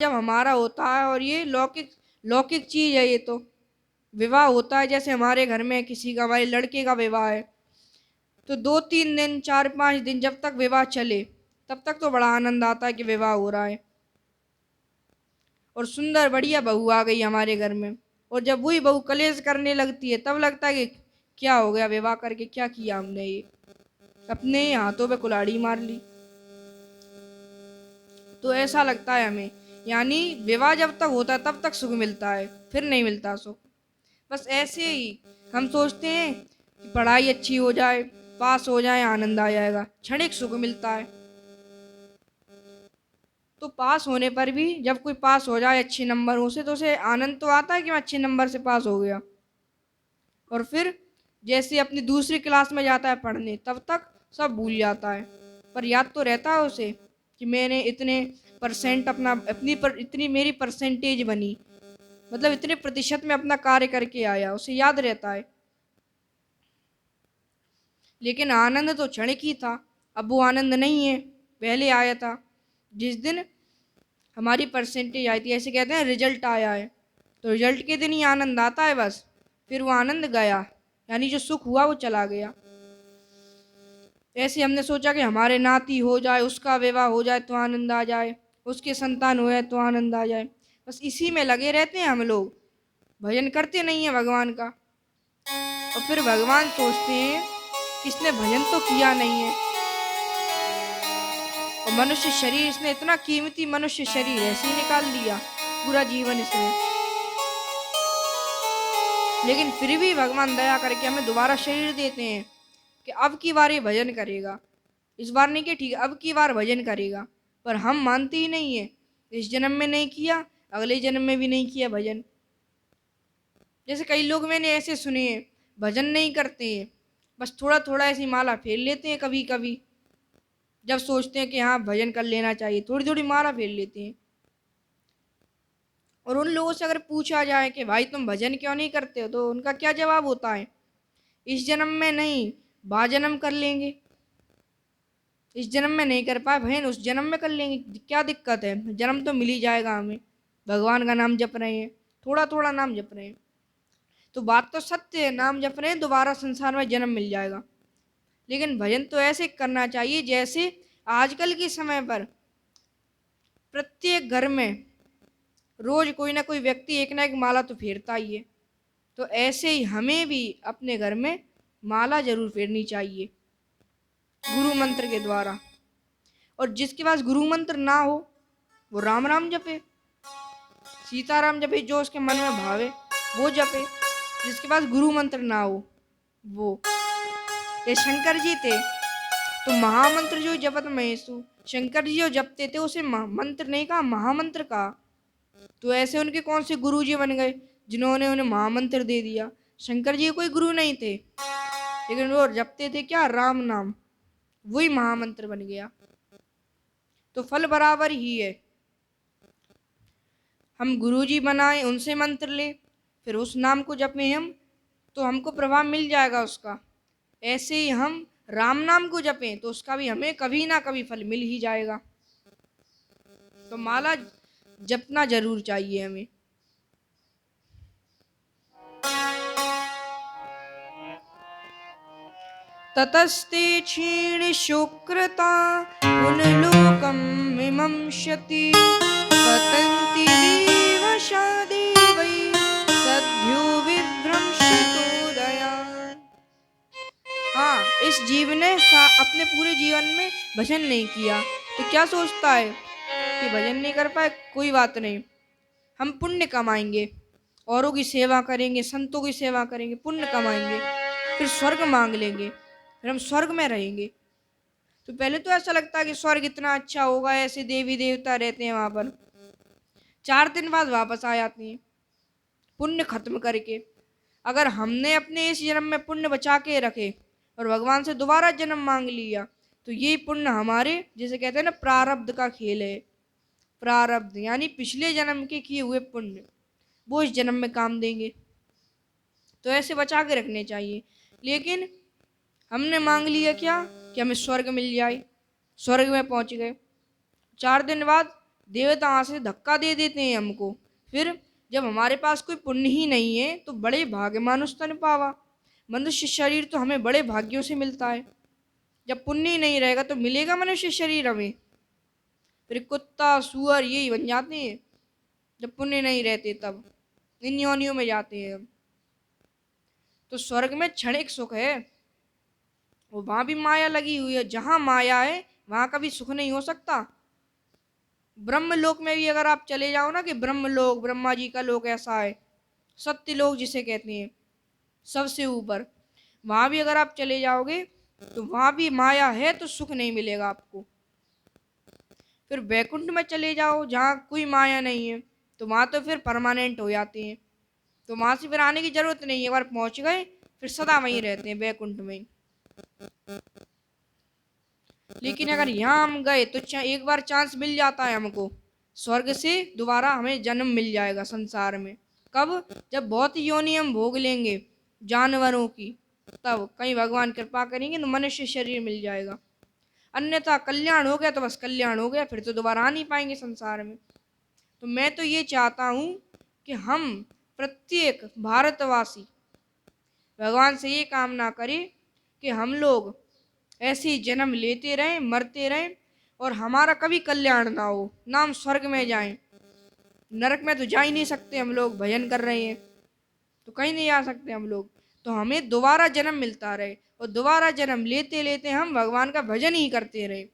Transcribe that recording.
जब हमारा होता है, और ये लौकिक लौकिक चीज है, ये तो विवाह होता है जैसे हमारे घर में किसी का, हमारे लड़के का विवाह है, तो 2-3 दिन 4-5 दिन जब तक विवाह चले तब तक तो बड़ा आनंद आता है कि विवाह हो रहा है और सुंदर बढ़िया बहू आ गई हमारे घर में। और जब वही बहू कलेश करने लगती है तब लगता है कि क्या हो गया, विवाह करके क्या किया हमने, ये अपने हाथों पे कुल्हाड़ी मार ली। तो ऐसा लगता है हमें, यानी विवाह जब तक होता है तब तक सुख मिलता है, फिर नहीं मिलता सुख। बस ऐसे ही हम सोचते हैं कि पढ़ाई अच्छी हो जाए, पास हो जाए, आनंद आ जाएगा, क्षणिक सुख मिलता है। तो पास होने पर भी जब कोई पास हो जाए अच्छे नंबरों से तो उसे आनंद तो आता है कि मैं अच्छे नंबर से पास हो गया, और फिर जैसे अपनी दूसरी क्लास में जाता है पढ़ने तब तक सब भूल जाता है, पर याद तो रहता है उसे कि मैंने इतने परसेंट अपना इतनी मेरी परसेंटेज बनी, मतलब इतने प्रतिशत में अपना कार्य करके आया, उसे याद रहता है। लेकिन आनंद तो क्षणिक ही था, अब वो आनंद नहीं है, पहले आया था जिस दिन हमारी परसेंटेज आई थी। ऐसे कहते हैं रिजल्ट आया है, तो रिजल्ट के दिन ही आनंद आता है बस, फिर वो आनंद गया, यानी जो सुख हुआ वो चला गया। ऐसे हमने सोचा कि हमारे नाती हो जाए, उसका विवाह हो जाए तो आनंद आ जाए, उसके संतान हो जाए तो आनंद आ जाए, बस इसी में लगे रहते हैं हम लोग, भजन करते नहीं है भगवान का। और फिर भगवान सोचते हैं कि इसने भजन तो किया नहीं है, और मनुष्य शरीर इसने इतना कीमती मनुष्य शरीर ऐसे ही निकाल दिया, पूरा जीवन इसने। लेकिन फिर भी भगवान दया करके हमें दोबारा शरीर देते हैं कि अब की बार ये भजन करेगा, इस बार नहीं कि ठीक है, अब की बार भजन करेगा। पर हम मानते ही नहीं है, इस जन्म में नहीं किया, अगले जन्म में भी नहीं किया भजन। जैसे कई लोग मैंने ऐसे सुने हैं, भजन नहीं करते हैं, बस थोड़ा थोड़ा ऐसी माला फेर लेते हैं कभी कभी, जब सोचते हैं कि हाँ भजन कर लेना चाहिए थोड़ी थोड़ी माला फेर लेते हैं। और उन लोगों से अगर पूछा जाए कि भाई तुम भजन क्यों नहीं करते हो, तो उनका क्या जवाब होता है, इस जन्म में नहीं, बा जन्म कर लेंगे, इस जन्म में नहीं कर पाए बहन उस जन्म में कर लेंगे, क्या दिक्कत है, जन्म तो मिल ही जाएगा हमें, भगवान का नाम जप रहे हैं, थोड़ा थोड़ा नाम जप रहे हैं। तो बात तो सत्य है, नाम जप रहे हैं, दोबारा संसार में जन्म मिल जाएगा। लेकिन भजन तो ऐसे करना चाहिए जैसे आजकल के समय पर प्रत्येक घर में रोज कोई ना कोई व्यक्ति एक ना एक माला तो फेरता ही है, तो ऐसे ही हमें भी अपने घर में माला जरूर फेरनी चाहिए गुरु मंत्र के द्वारा। और जिसके पास गुरु मंत्र ना हो वो राम राम जपे, सीताराम जपे, जो उसके मन में भावे वो जपे। जिसके पास गुरु मंत्र ना हो वो, ये शंकर जी थे तो महामंत्र जो जपत महेशु, शंकर जी जो जपते थे उसे मंत्र नहीं कहा, महामंत्र कहा। तो ऐसे उनके कौन से गुरु जी बन गए जिन्होंने उन्हें महामंत्र दे दिया। शंकर जी कोई गुरु नहीं थे, लेकिन वो जपते थे क्या, राम नाम, वही महामंत्र बन गया। तो फल बराबर ही है, हम गुरु जी बनाए उनसे मंत्र ले, फिर उस नाम को जपें हम, तो हमको प्रभाव मिल जाएगा उसका। ऐसे ही हम राम नाम को जपें तो उसका भी हमें कभी ना कभी फल मिल ही जाएगा। तो माला जपना जरूर चाहिए हमें। ततस्ते क्षीण शुक्रता पुनलोकम् इमं शति पतन्ति देवशा देवै सद्यो विभ्रंशतोदयान्। हाँ, इस जीव ने अपने पूरे जीवन में भजन नहीं किया, तो क्या सोचता है कि भजन नहीं कर पाए, कोई बात नहीं, हम पुण्य कमाएंगे, औरों की सेवा करेंगे, संतों की सेवा करेंगे, पुण्य कमाएंगे, फिर स्वर्ग मांग लेंगे, फिर हम स्वर्ग में रहेंगे। तो पहले तो ऐसा लगता है कि स्वर्ग इतना अच्छा होगा, ऐसे देवी देवता रहते हैं वहां पर, 4 दिन बाद वापस आ जाते हैं पुण्य खत्म करके। अगर हमने अपने इस जन्म में पुण्य बचा के रखे और भगवान से दोबारा जन्म मांग लिया, तो ये पुण्य हमारे, जैसे कहते हैं ना, प्रारब्ध का खेल है। प्रारब्ध यानी पिछले जन्म के किए हुए पुण्य, वो इस जन्म में काम देंगे, तो ऐसे बचा के रखने चाहिए। लेकिन हमने मांग लिया क्या कि हमें स्वर्ग मिल जाए, स्वर्ग में पहुंच गए, 4 दिन बाद देवता वहाँ से धक्का दे देते हैं हमको। फिर जब हमारे पास कोई पुण्य ही नहीं है तो बड़े भाग्य मानुष तन पावा। मनुष्य शरीर तो हमें बड़े भाग्यों से मिलता है। जब पुण्य ही नहीं रहेगा तो मिलेगा मनुष्य शरीर हमें? फिर कुत्ता सुअर यही बन जाते हैं जब पुण्य नहीं रहते, तब इन योनियों में जाते हैं। तो स्वर्ग में क्षणिक सुख है, वो वहां भी माया लगी हुई है। जहां माया है वहां कभी सुख नहीं हो सकता। ब्रह्मलोक में भी अगर आप चले जाओ ना, कि ब्रह्मलोक ब्रह्मा जी का लोक ऐसा है, सत्य लोक जिसे कहते हैं, सबसे ऊपर, वहां भी अगर आप चले जाओगे तो वहां भी माया है तो सुख नहीं मिलेगा आपको। फिर वैकुंठ में चले जाओ जहाँ कोई माया नहीं है, तो वहां तो फिर परमानेंट हो जाते हैं, तो वहां से फिर आने की जरूरत नहीं है। एक बार पहुंच गए फिर सदा वहीं रहते हैं वैकुंठ में। लेकिन अगर यहाँ हम गए तो एक बार चांस मिल जाता है हमको, स्वर्ग से दोबारा हमें जन्म मिल जाएगा संसार में। कब? जब बहुत योनि हम भोग लेंगे जानवरों की, तब कहीं भगवान कृपा करेंगे तो मनुष्य शरीर मिल जाएगा। अन्यथा कल्याण हो गया तो बस कल्याण हो गया, फिर तो दोबारा आ नहीं पाएंगे संसार में। तो मैं तो ये चाहता हूँ कि हम प्रत्येक भारतवासी भगवान से ये कामना करें कि हम लोग ऐसे ही जन्म लेते रहें मरते रहें और हमारा कभी कल्याण ना हो, ना हम स्वर्ग में जाएं। नरक में तो जा ही नहीं सकते, हम लोग भजन कर रहे हैं तो कहीं नहीं आ सकते हम लोग। तो हमें दोबारा जन्म मिलता रहे और दोबारा जन्म लेते लेते हम भगवान का भजन ही करते रहे।